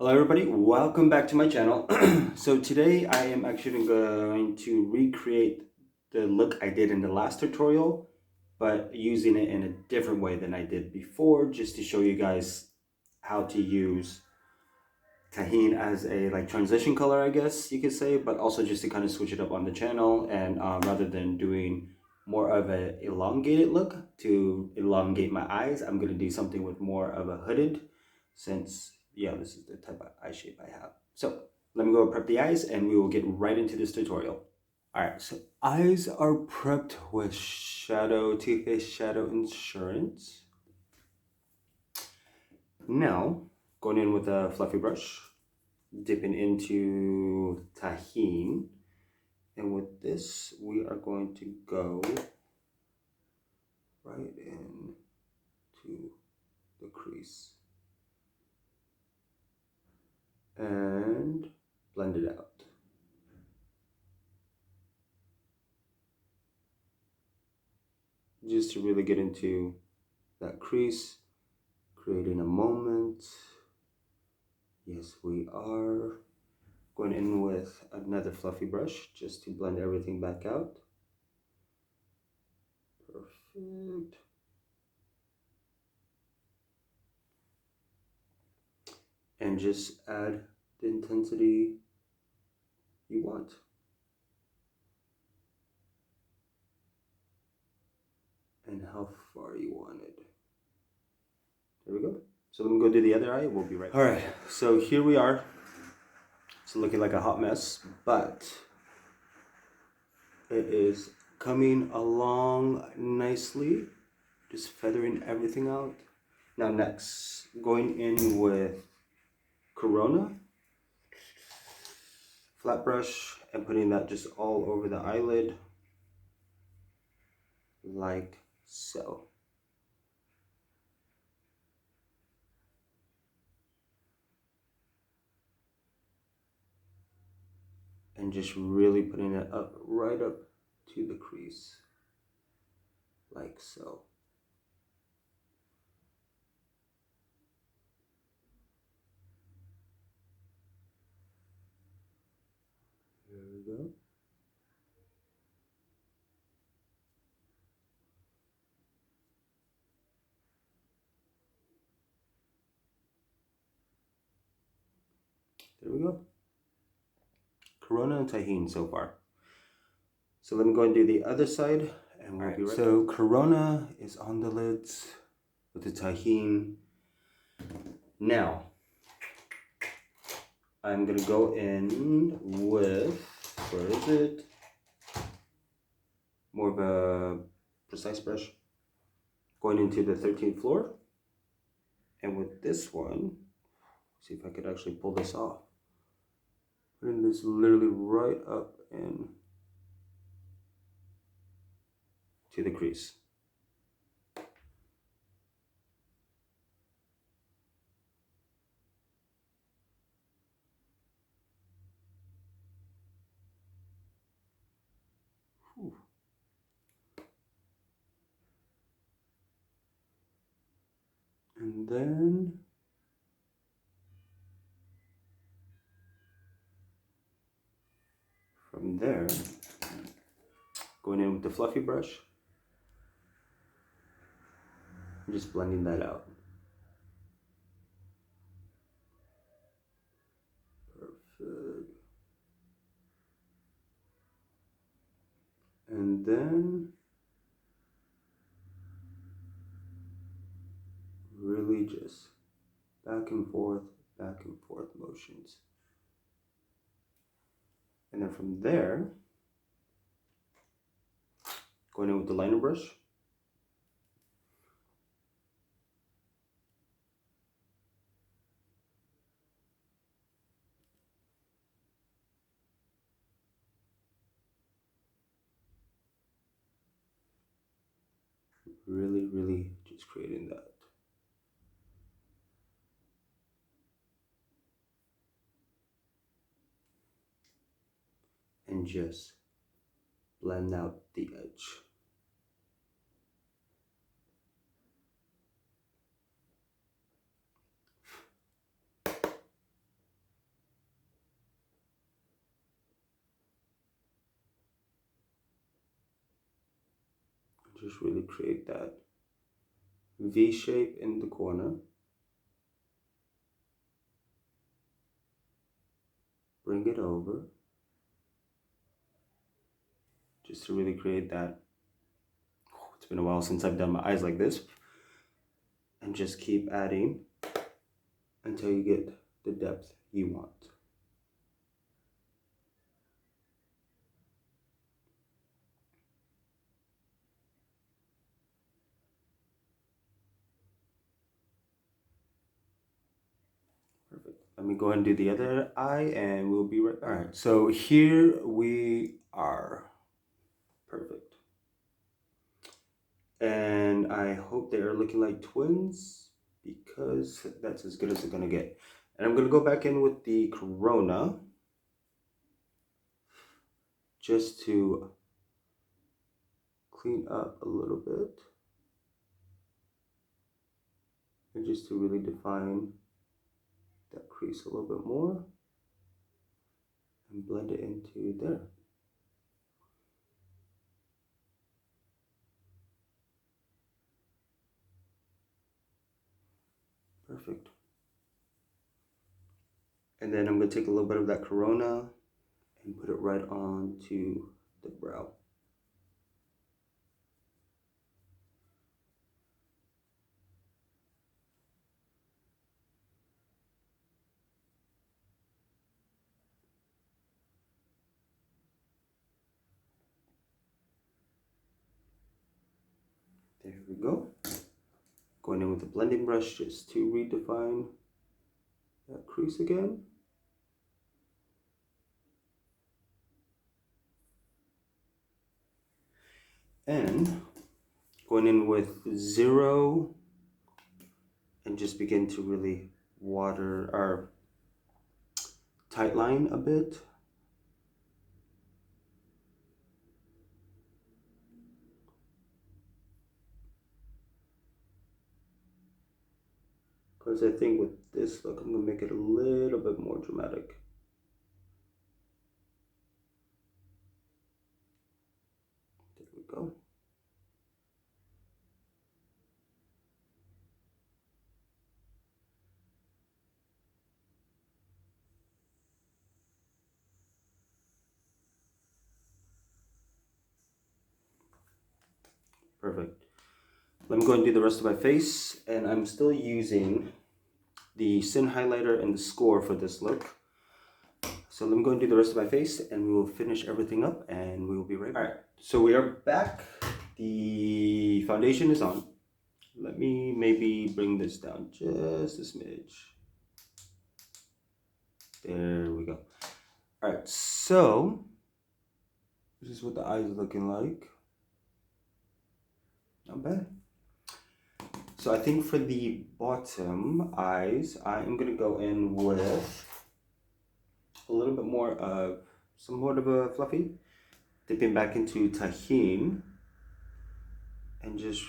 Hello everybody, welcome back to my channel. So today I am actually going to recreate the look I did in the last tutorial, but using it in a different way than I did before, just to show you guys how to use tahine as a transition color, I guess you could say, but also just to kind of switch it up on the channel. And rather than doing more of a elongated look to elongate my eyes, I'm going to do something with more of a hooded, since yeah, this is the type of eye shape I have. So let me go prep the eyes and we will get right into this tutorial. All right, so eyes are prepped with Too Faced Shadow Insurance. Now, going in with a fluffy brush, dipping into tahine, and with this we are going to go right in to the crease and blend it out. Just to really get into that crease, creating a moment. Yes, we are going in with another fluffy brush just to blend everything back out. Perfect. And just add the intensity you want. And how far you want it. There we go. So let me go do the other eye. We'll be right back. All right, so here we are. It's looking like a hot mess, but it is coming along nicely. Just feathering everything out. Now next, going in with Corona flat brush and putting that just all over the eyelid, like so. And just really putting it up, right up to the crease, like so. There we go. There we go. Corona and tahine so far. So let me go and do the other side and we'll be right back. So Corona is on the lids with the tahine. Now, I'm gonna go in with, where is it? More of a precise brush. Going into the 13th floor. And with this one, see if I could actually pull this off. Putting this literally right up in to the crease. Whew. And then from there, going in with the fluffy brush, and just blending that out. Perfect. And then really just back and forth motions. And then from there, going in with the liner brush. Really just creating that. And just blend out the edge. Just really create that V shape in the corner. Bring it over. Just to really create that. It's been a while since I've done my eyes like this. And just keep adding until you get the depth you want. Perfect. Let me go ahead and do the other eye and we'll be right. All right, so here we are. Perfect. And I hope they are looking like twins because that's as good as it's gonna get. And I'm gonna go back in with the Corona just to clean up a little bit and just to really define that crease a little bit more and blend it into there. Perfect. And then I'm going to take a little bit of that Corona and put it right onto the brow. There we go. Going in with the blending brush just to redefine that crease again. And going in with 0 and just begin to really water or tight line a bit. Because I think with this look, I'm going to make it a little bit more dramatic. There we go. Perfect. Let me go and do the rest of my face, and I'm still using the Sin highlighter and the Score for this look. So let me go and do the rest of my face, and we will finish everything up, and we will be right back. All right, so we are back. The foundation is on. Let me maybe bring this down just a smidge. There we go. All right, so this is what the eyes are looking like. Not bad. So I think for the bottom eyes, I am gonna go in with a little bit more of somewhat of a fluffy, dipping back into Tajin and just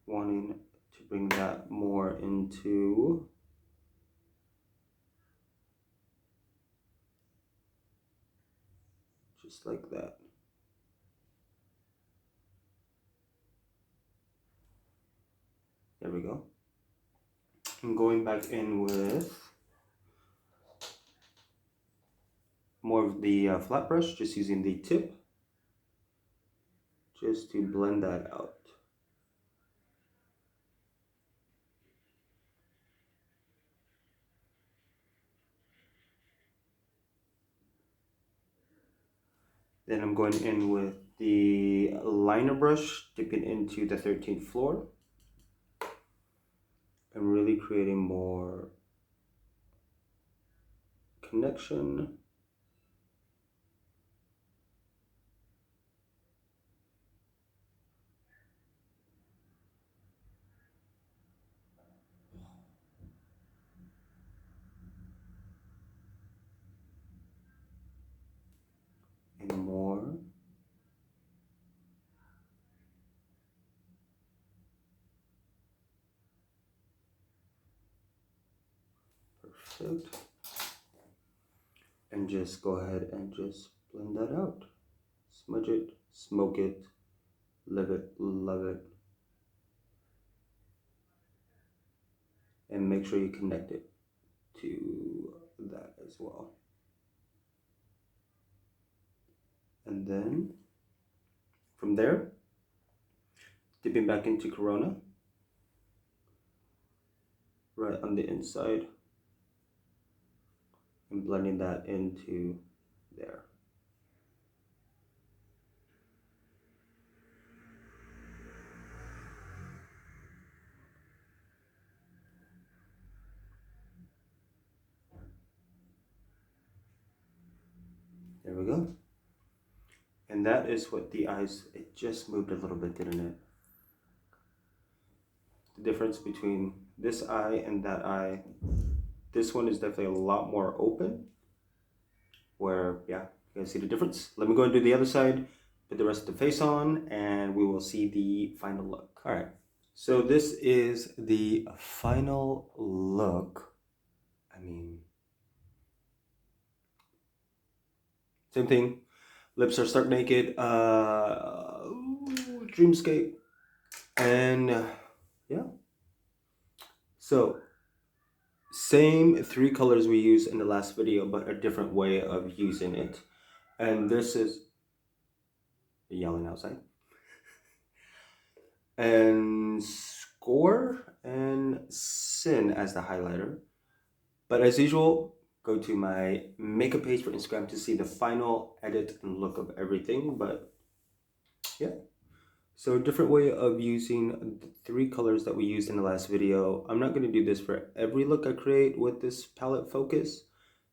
wanting to bring that more into just like that. There we go. I'm going back in with more of the flat brush, just using the tip, just to blend that out. Then I'm going in with the liner brush, dipping into the 13th floor, and really creating more connection. And more. Perfect. And just go ahead and just blend that out. Smudge it, smoke it, Live it, love it. And make sure you connect it to that as well. And then from there, dipping back into Corona, right on the inside, and blending that into there. There we go. And that is what the eyes, it just moved a little bit, didn't it? The difference between this eye and that eye, this one is definitely a lot more open, where, yeah, you guys see the difference. Let me go and do the other side, put the rest of the face on, and we will see the final look. All right, so this is the final look. I mean, same thing. Lips are stark naked, dreamscape, and yeah. So, same three colors we used in the last video, but a different way of using it. And this is yelling outside. And Score and Sin as the highlighter. But as usual, go to my makeup page for Instagram to see the final edit and look of everything. But yeah. So a different way of using the three colors that we used in the last video. I'm not going to do this for every look I create with this palette focus,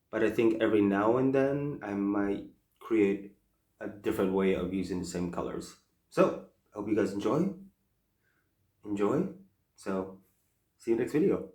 but I think every now and then I might create a different way of using the same colors. So I hope you guys enjoy. So see you next video.